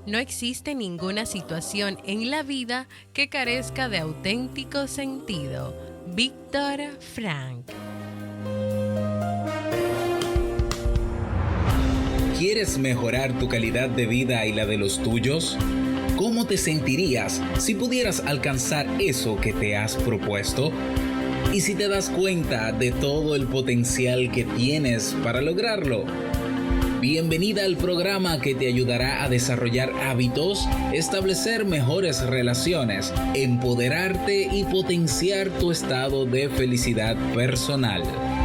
No existe ninguna situación en la vida que carezca de auténtico sentido. Víctor Frank. ¿Quieres mejorar tu calidad de vida y la de los tuyos? ¿Cómo te sentirías si pudieras alcanzar eso que te has propuesto? ¿Y si te das cuenta de todo el potencial que tienes para lograrlo? Bienvenida al programa que te ayudará a desarrollar hábitos, establecer mejores relaciones, empoderarte y potenciar tu estado de felicidad personal.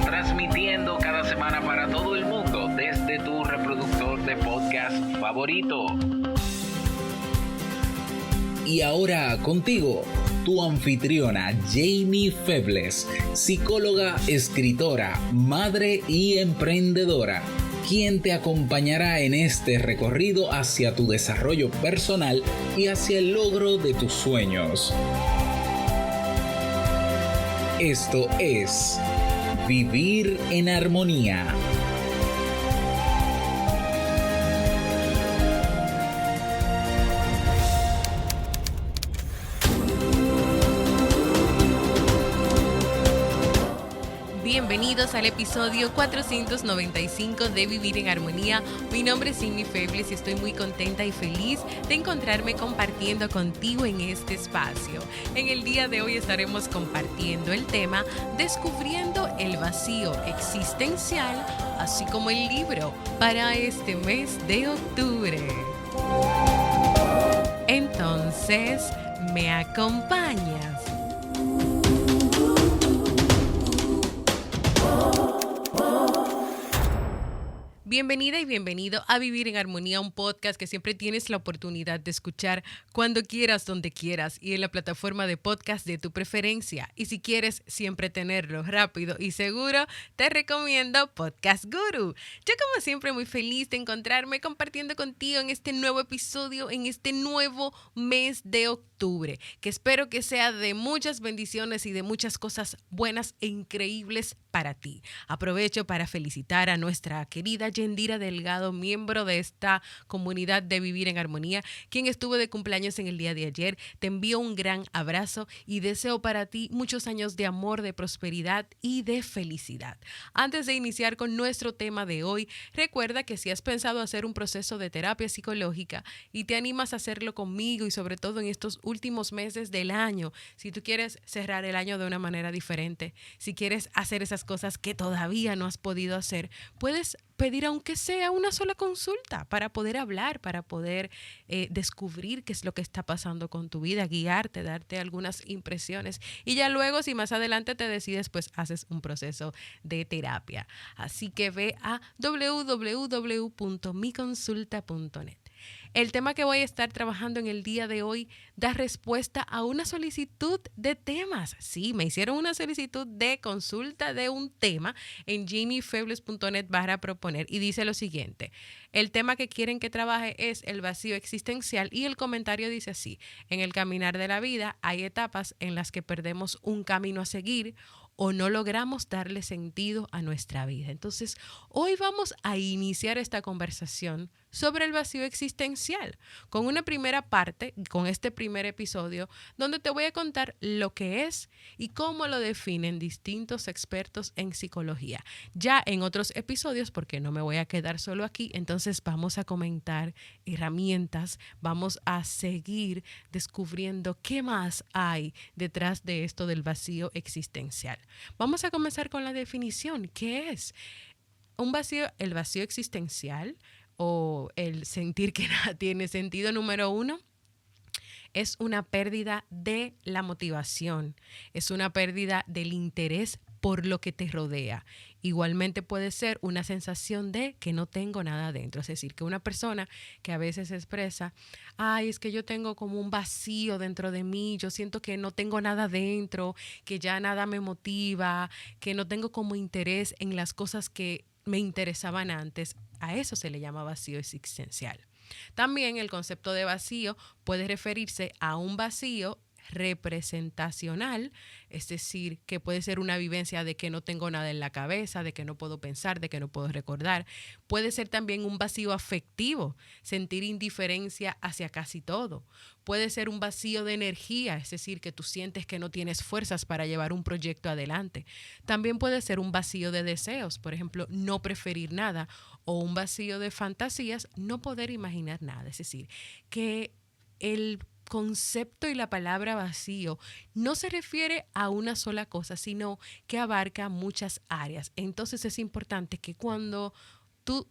Transmitiendo cada semana para todo el mundo desde tu reproductor de podcast favorito. Y ahora contigo, tu anfitriona Jamie Febles, psicóloga, escritora, madre y emprendedora, quien te acompañará en este recorrido hacia tu desarrollo personal y hacia el logro de tus sueños. Esto es Vivir en Armonía. Bienvenidos al episodio 495 de Vivir en Armonía. Mi nombre es Jamie Febles y estoy muy contenta y feliz de encontrarme compartiendo contigo en este espacio. En el día de hoy estaremos compartiendo el tema Descubriendo el vacío existencial, así como el libro para este mes de octubre. Entonces, ¿me acompañas? Bienvenida y bienvenido a Vivir en Armonía, un podcast que siempre tienes la oportunidad de escuchar cuando quieras, donde quieras y en la plataforma de podcast de tu preferencia. Y si quieres siempre tenerlo rápido y seguro, te recomiendo Podcast Guru. Yo como siempre muy feliz de encontrarme compartiendo contigo en este nuevo episodio, en este nuevo mes de octubre, que espero que sea de muchas bendiciones y de muchas cosas buenas e increíbles para ti. Aprovecho para felicitar a nuestra querida Yendira Delgado, miembro de esta comunidad de Vivir en Armonía, quien estuvo de cumpleaños en el día de ayer. Te envío un gran abrazo y deseo para ti muchos años de amor, de prosperidad y de felicidad. Antes de iniciar con nuestro tema de hoy, recuerda que si has pensado hacer un proceso de terapia psicológica y te animas a hacerlo conmigo y sobre todo en estos últimos meses del año, si tú quieres cerrar el año de una manera diferente, si quieres hacer esas cosas que todavía no has podido hacer, puedes pedir aunque sea una sola consulta para poder hablar, para poder descubrir qué es lo que está pasando con tu vida, guiarte, darte algunas impresiones y ya luego si más adelante te decides pues haces un proceso de terapia. Así que ve a www.miconsulta.net. El tema que voy a estar trabajando en el día de hoy da respuesta a una solicitud de temas. Sí, me hicieron una solicitud de consulta de un tema en jamiefebles.net/proponer y dice lo siguiente. El tema que quieren que trabaje es el vacío existencial y el comentario dice así. En el caminar de la vida hay etapas en las que perdemos un camino a seguir o no logramos darle sentido a nuestra vida. Entonces, hoy vamos a iniciar esta conversación sobre el vacío existencial, con una primera parte, con este primer episodio, donde te voy a contar lo que es y cómo lo definen distintos expertos en psicología. Ya en otros episodios, porque no me voy a quedar solo aquí, entonces vamos a comentar herramientas, vamos a seguir descubriendo qué más hay detrás de esto del vacío existencial. Vamos a comenzar con la definición. ¿Qué es? El vacío existencial o el sentir que nada tiene sentido, número 1, es una pérdida de la motivación, es una pérdida del interés por lo que te rodea. Igualmente puede ser una sensación de que no tengo nada dentro. Es decir, que una persona que a veces expresa, ay, es que yo tengo como un vacío dentro de mí, yo siento que no tengo nada dentro, que ya nada me motiva, que no tengo como interés en las cosas que me interesaban antes. A eso se le llama vacío existencial. También el concepto de vacío puede referirse a un vacío representacional, es decir, que puede ser una vivencia de que no tengo nada en la cabeza, de que no puedo pensar, de que no puedo recordar. Puede ser también un vacío afectivo, sentir indiferencia hacia casi todo. Puede ser un vacío de energía, es decir, que tú sientes que no tienes fuerzas para llevar un proyecto adelante. También puede ser un vacío de deseos, por ejemplo, no preferir nada, o un vacío de fantasías, no poder imaginar nada. Es decir, que el concepto y la palabra vacío no se refiere a una sola cosa, sino que abarca muchas áreas. Entonces es importante que cuando tú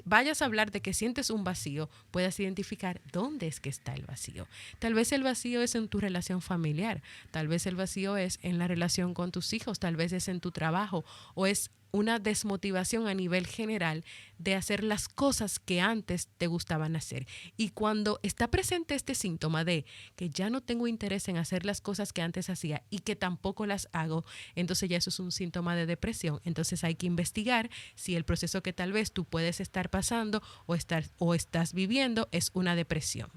vayas a hablar de que sientes un vacío, puedas identificar dónde es que está el vacío. Tal vez el vacío es en tu relación familiar, tal vez el vacío es en la relación con tus hijos, tal vez es en tu trabajo, o es una desmotivación a nivel general de hacer las cosas que antes te gustaban hacer. Y cuando está presente este síntoma de que ya no tengo interés en hacer las cosas que antes hacía y que tampoco las hago, entonces ya eso es un síntoma de depresión. Entonces hay que investigar si el proceso que tal vez tú puedes estar pasando o estás viviendo es una depresión.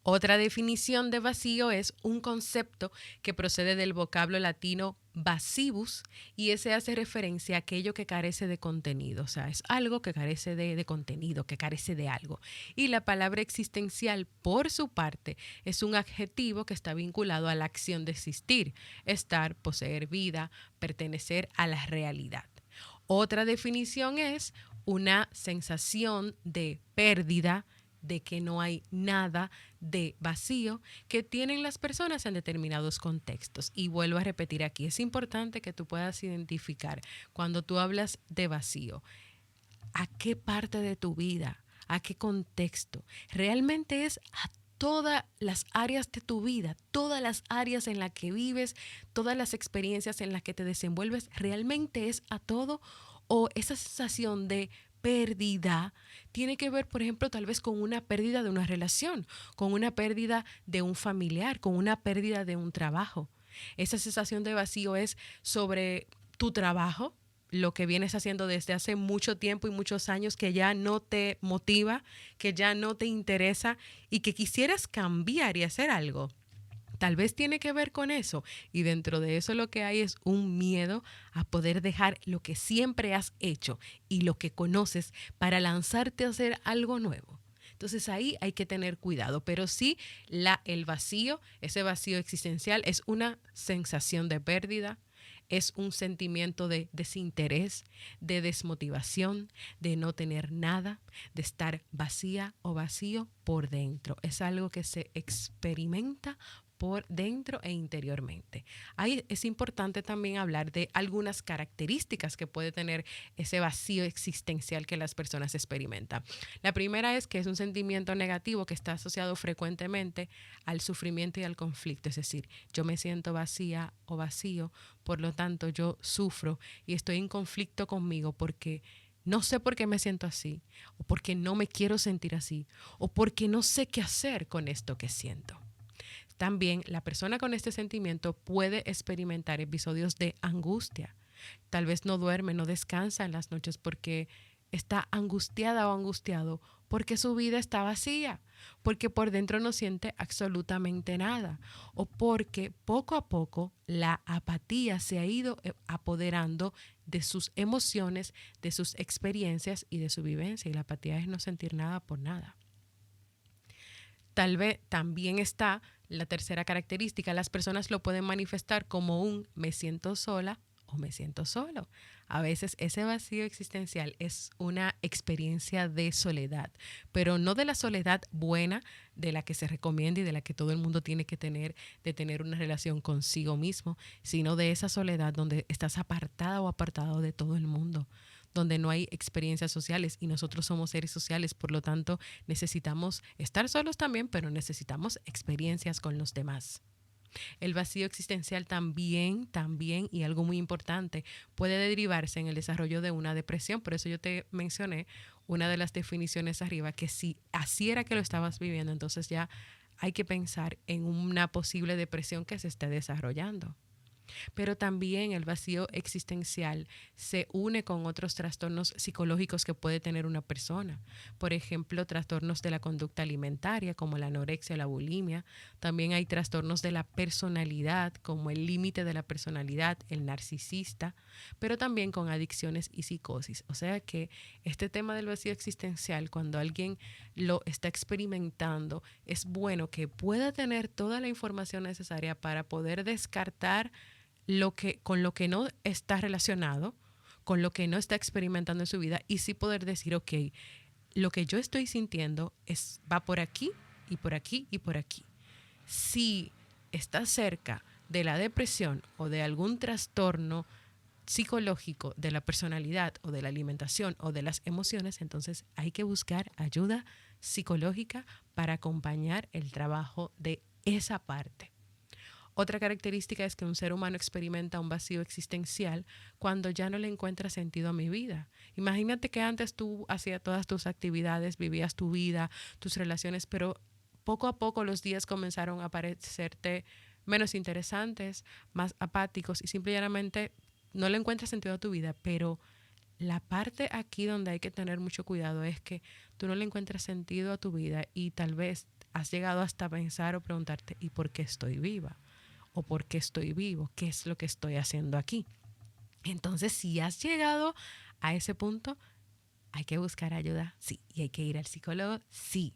Otra definición de vacío es un concepto que procede del vocablo latino vacibus, y ese hace referencia a aquello que carece de contenido, o sea, es algo que carece de contenido, que carece de algo. Y la palabra existencial, por su parte, es un adjetivo que está vinculado a la acción de existir, estar, poseer vida, pertenecer a la realidad. Otra definición es una sensación de pérdida, de que no hay nada, de vacío que tienen las personas en determinados contextos. Y vuelvo a repetir aquí, es importante que tú puedas identificar cuando tú hablas de vacío, a qué parte de tu vida, a qué contexto. Realmente es a todas las áreas de tu vida, todas las áreas en las que vives, todas las experiencias en las que te desenvuelves, realmente es a todo, o esa sensación de pérdida tiene que ver, por ejemplo, tal vez con una pérdida de una relación, con una pérdida de un familiar, con una pérdida de un trabajo. Esa sensación de vacío es sobre tu trabajo, lo que vienes haciendo desde hace mucho tiempo y muchos años que ya no te motiva, que ya no te interesa y que quisieras cambiar y hacer algo. Tal vez tiene que ver con eso, y dentro de eso lo que hay es un miedo a poder dejar lo que siempre has hecho y lo que conoces para lanzarte a hacer algo nuevo. Entonces ahí hay que tener cuidado, pero sí el vacío, ese vacío existencial es una sensación de pérdida, es un sentimiento de desinterés, de desmotivación, de no tener nada, de estar vacía o vacío por dentro. Es algo que se experimenta por dentro e interiormente. Ahí es importante también hablar de algunas características que puede tener ese vacío existencial que las personas experimentan. La primera es que es un sentimiento negativo que está asociado frecuentemente al sufrimiento y al conflicto. Es decir, yo me siento vacía o vacío, por lo tanto yo sufro y estoy en conflicto conmigo porque no sé por qué me siento así, o porque no me quiero sentir así, o porque no sé qué hacer con esto que siento. También la persona con este sentimiento puede experimentar episodios de angustia. Tal vez no duerme, no descansa en las noches porque está angustiada o angustiado porque su vida está vacía, porque por dentro no siente absolutamente nada, o porque poco a poco la apatía se ha ido apoderando de sus emociones, de sus experiencias y de su vivencia. Y la apatía es no sentir nada por nada. Tal vez también está la tercera característica, las personas lo pueden manifestar como un me siento sola o me siento solo. A veces ese vacío existencial es una experiencia de soledad, pero no de la soledad buena de la que se recomienda y de la que todo el mundo tiene que tener, de tener una relación consigo mismo, sino de esa soledad donde estás apartada o apartado de todo el mundo, donde no hay experiencias sociales y nosotros somos seres sociales, por lo tanto necesitamos estar solos también, pero necesitamos experiencias con los demás. El vacío existencial también, y algo muy importante, puede derivarse en el desarrollo de una depresión. Por eso yo te mencioné una de las definiciones arriba, que si así era que lo estabas viviendo, entonces ya hay que pensar en una posible depresión que se esté desarrollando. Pero también el vacío existencial se une con otros trastornos psicológicos que puede tener una persona. Por ejemplo, trastornos de la conducta alimentaria como la anorexia o la bulimia. También hay trastornos de la personalidad como el límite de la personalidad, el narcisista, pero también con adicciones y psicosis. O sea que este tema del vacío existencial, cuando alguien lo está experimentando, es bueno que pueda tener toda la información necesaria para poder descartar con lo que no está relacionado, con lo que no está experimentando en su vida, y sí poder decir, ok, lo que yo estoy sintiendo va por aquí y por aquí y por aquí. Si está cerca de la depresión o de algún trastorno psicológico de la personalidad o de la alimentación o de las emociones, entonces hay que buscar ayuda psicológica para acompañar el trabajo de esa parte. Otra característica es que un ser humano experimenta un vacío existencial cuando ya no le encuentra sentido a mi vida. Imagínate que antes tú hacías todas tus actividades, vivías tu vida, tus relaciones, pero poco a poco los días comenzaron a parecerte menos interesantes, más apáticos y simplemente no le encuentras sentido a tu vida. Pero la parte aquí donde hay que tener mucho cuidado es que tú no le encuentras sentido a tu vida y tal vez has llegado hasta pensar o preguntarte, ¿y por qué estoy viva? ¿O por qué estoy vivo? ¿Qué es lo que estoy haciendo aquí? Entonces, si has llegado a ese punto, hay que buscar ayuda, sí. Y hay que ir al psicólogo, sí.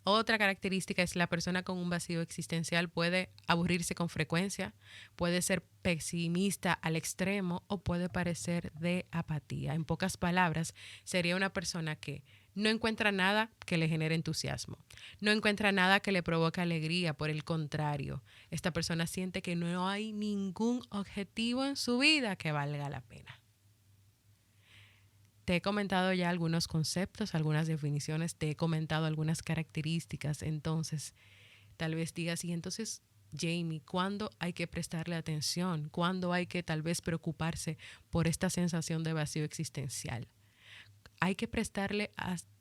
Otra característica es la persona con un vacío existencial puede aburrirse con frecuencia, puede ser pesimista al extremo o puede parecer de apatía. En pocas palabras, sería una persona que no encuentra nada que le genere entusiasmo, no encuentra nada que le provoque alegría. Por el contrario, esta persona siente que no hay ningún objetivo en su vida que valga la pena. Te he comentado ya algunos conceptos, algunas definiciones, te he comentado algunas características. Entonces, tal vez digas, y entonces, Jamie, ¿cuándo hay que prestarle atención? ¿Cuándo hay que tal vez preocuparse por esta sensación de vacío existencial? Hay que prestarle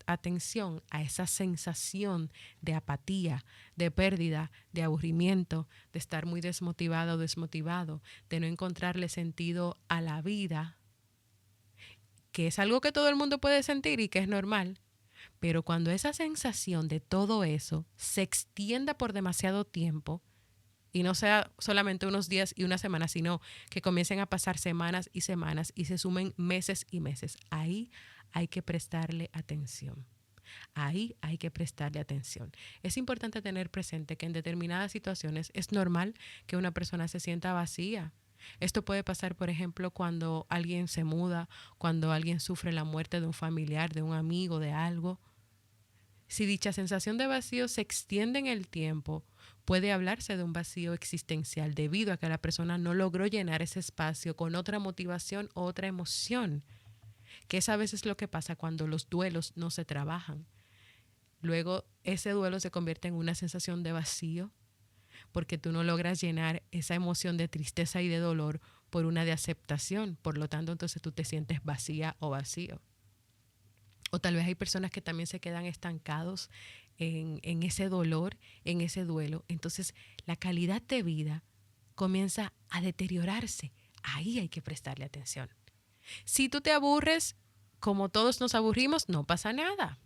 atención a esa sensación de apatía, de pérdida, de aburrimiento, de estar muy desmotivado o desmotivado, de no encontrarle sentido a la vida, que es algo que todo el mundo puede sentir y que es normal. Pero cuando esa sensación de todo eso se extienda por demasiado tiempo, y no sea solamente unos días y una semana, sino que comiencen a pasar semanas y semanas y se sumen meses y meses, ahí hay que prestarle atención. Ahí hay que prestarle atención. Es importante tener presente que en determinadas situaciones es normal que una persona se sienta vacía. Esto puede pasar, por ejemplo, cuando alguien se muda, cuando alguien sufre la muerte de un familiar, de un amigo, de algo. Si dicha sensación de vacío se extiende en el tiempo, puede hablarse de un vacío existencial debido a que la persona no logró llenar ese espacio con otra motivación o otra emoción, que es a veces lo que pasa cuando los duelos no se trabajan. Luego ese duelo se convierte en una sensación de vacío porque tú no logras llenar esa emoción de tristeza y de dolor por una de aceptación. Por lo tanto, entonces tú te sientes vacía o vacío. O tal vez hay personas que también se quedan estancados en ese dolor, en ese duelo. Entonces la calidad de vida comienza a deteriorarse. Ahí hay que prestarle atención. Si tú te aburres, como todos nos aburrimos, no pasa nada.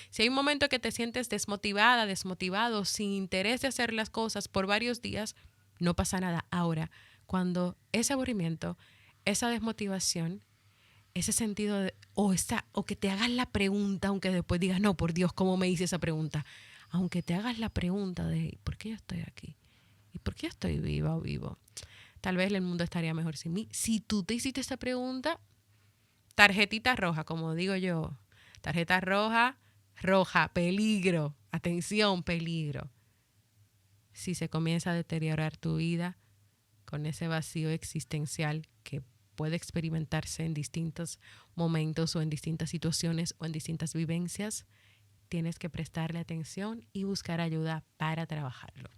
Si hay un momento que te sientes desmotivada, desmotivado, sin interés de hacer las cosas por varios días, no pasa nada. Ahora, cuando ese aburrimiento, esa desmotivación, ese sentido de, o que te hagas la pregunta, aunque después digas, no, por Dios, ¿cómo me hice esa pregunta? Aunque te hagas la pregunta de, ¿por qué yo estoy aquí? ¿Y por qué estoy viva o vivo? Tal vez el mundo estaría mejor sin mí. Si tú te hiciste esa pregunta, tarjetita roja, como digo yo, tarjeta roja, peligro, atención, peligro. Si se comienza a deteriorar tu vida con ese vacío existencial que puede experimentarse en distintos momentos o en distintas situaciones o en distintas vivencias, tienes que prestarle atención y buscar ayuda para trabajarlo.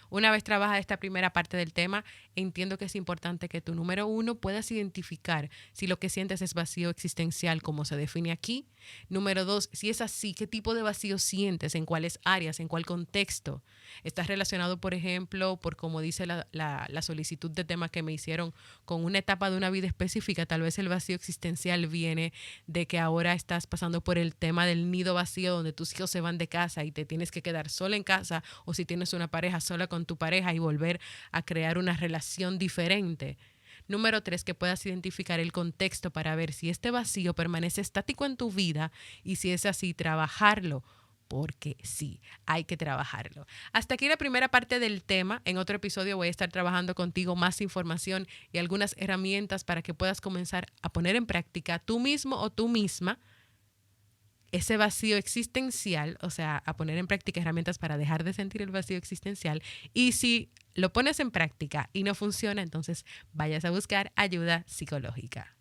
Una vez trabajas esta primera parte del tema, entiendo que es importante que tú, número 1, puedas identificar si lo que sientes es vacío existencial, como se define aquí. Número 2, si es así, ¿qué tipo de vacío sientes? ¿En cuáles áreas? ¿En cuál contexto? ¿Estás relacionado, por ejemplo, por como dice la solicitud de tema que me hicieron, con una etapa de una vida específica? Tal vez el vacío existencial viene de que ahora estás pasando por el tema del nido vacío, donde tus hijos se van de casa y te tienes que quedar sola en casa, o si tienes una pareja, sola con tu pareja y volver a crear una relación diferente. Número 3, que puedas identificar el contexto para ver si este vacío permanece estático en tu vida y si es así, trabajarlo, porque sí, hay que trabajarlo. Hasta aquí la primera parte del tema. En otro episodio voy a estar trabajando contigo más información y algunas herramientas para que puedas comenzar a poner en práctica tú mismo o tú misma ese vacío existencial, o sea, a poner en práctica herramientas para dejar de sentir el vacío existencial. Y si lo pones en práctica y no funciona, entonces vayas a buscar ayuda psicológica.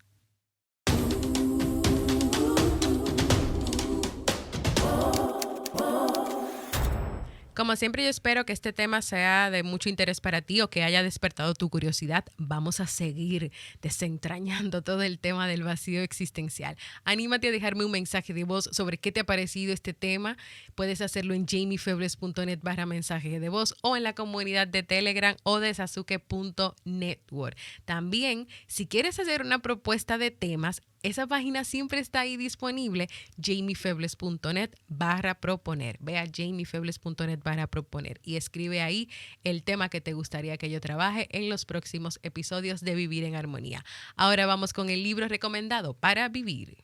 Como siempre, yo espero que este tema sea de mucho interés para ti o que haya despertado tu curiosidad. Vamos a seguir desentrañando todo el tema del vacío existencial. Anímate a dejarme un mensaje de voz sobre qué te ha parecido este tema. Puedes hacerlo en jamiefebles.net/mensaje de voz o en la comunidad de Telegram o de sasuke.network. También, si quieres hacer una propuesta de temas, esa página siempre está ahí disponible, jamiefebles.net/proponer. Ve a jamiefebles.net/proponer y escribe ahí el tema que te gustaría que yo trabaje en los próximos episodios de Vivir en Armonía. Ahora vamos con el libro recomendado para vivir.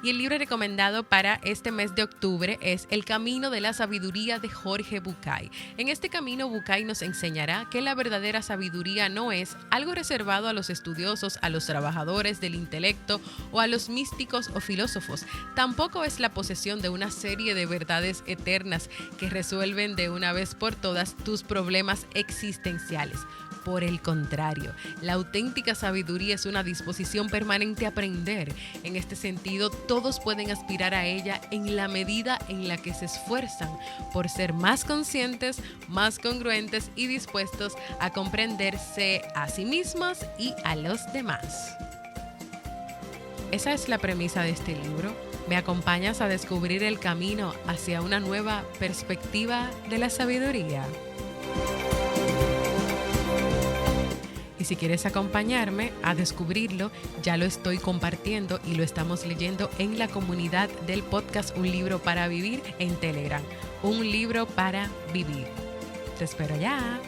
Y el libro recomendado para este mes de octubre es El Camino de la Sabiduría de Jorge Bucay. En este camino, Bucay nos enseñará que la verdadera sabiduría no es algo reservado a los estudiosos, a los trabajadores del intelecto o a los místicos o filósofos. Tampoco es la posesión de una serie de verdades eternas que resuelven de una vez por todas tus problemas existenciales. Por el contrario, la auténtica sabiduría es una disposición permanente a aprender. En este sentido, todos pueden aspirar a ella en la medida en la que se esfuerzan por ser más conscientes, más congruentes y dispuestos a comprenderse a sí mismos y a los demás. Esa es la premisa de este libro. ¿Me acompañas a descubrir el camino hacia una nueva perspectiva de la sabiduría? Y si quieres acompañarme a descubrirlo, ya lo estoy compartiendo y lo estamos leyendo en la comunidad del podcast Un Libro para Vivir en Telegram. Un libro para vivir. Te espero allá.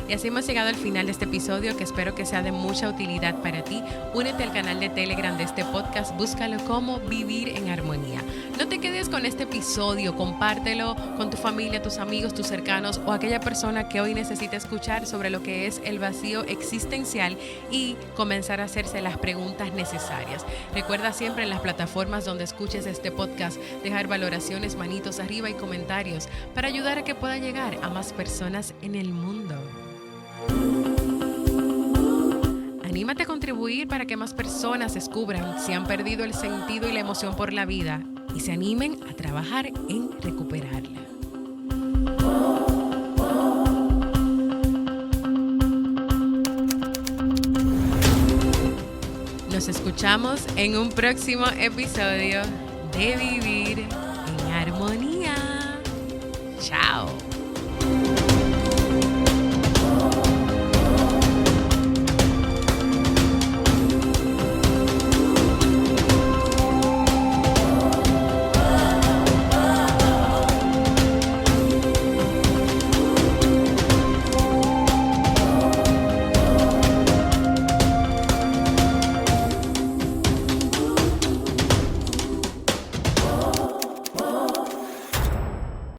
Y así hemos llegado al final de este episodio, que espero que sea de mucha utilidad para ti. Únete al canal de Telegram de este podcast, búscalo como Vivir en Armonía. No te quedes con este episodio, compártelo con tu familia, tus amigos, tus cercanos o aquella persona que hoy necesita escuchar sobre lo que es el vacío existencial y comenzar a hacerse las preguntas necesarias. Recuerda siempre en las plataformas donde escuches este podcast dejar valoraciones, manitos arriba y comentarios para ayudar a que pueda llegar a más personas en el mundo. Anímate a contribuir para que más personas descubran si han perdido el sentido y la emoción por la vida y se animen a trabajar en recuperarla. Nos escuchamos en un próximo episodio de Vivir en Armonía. Chao.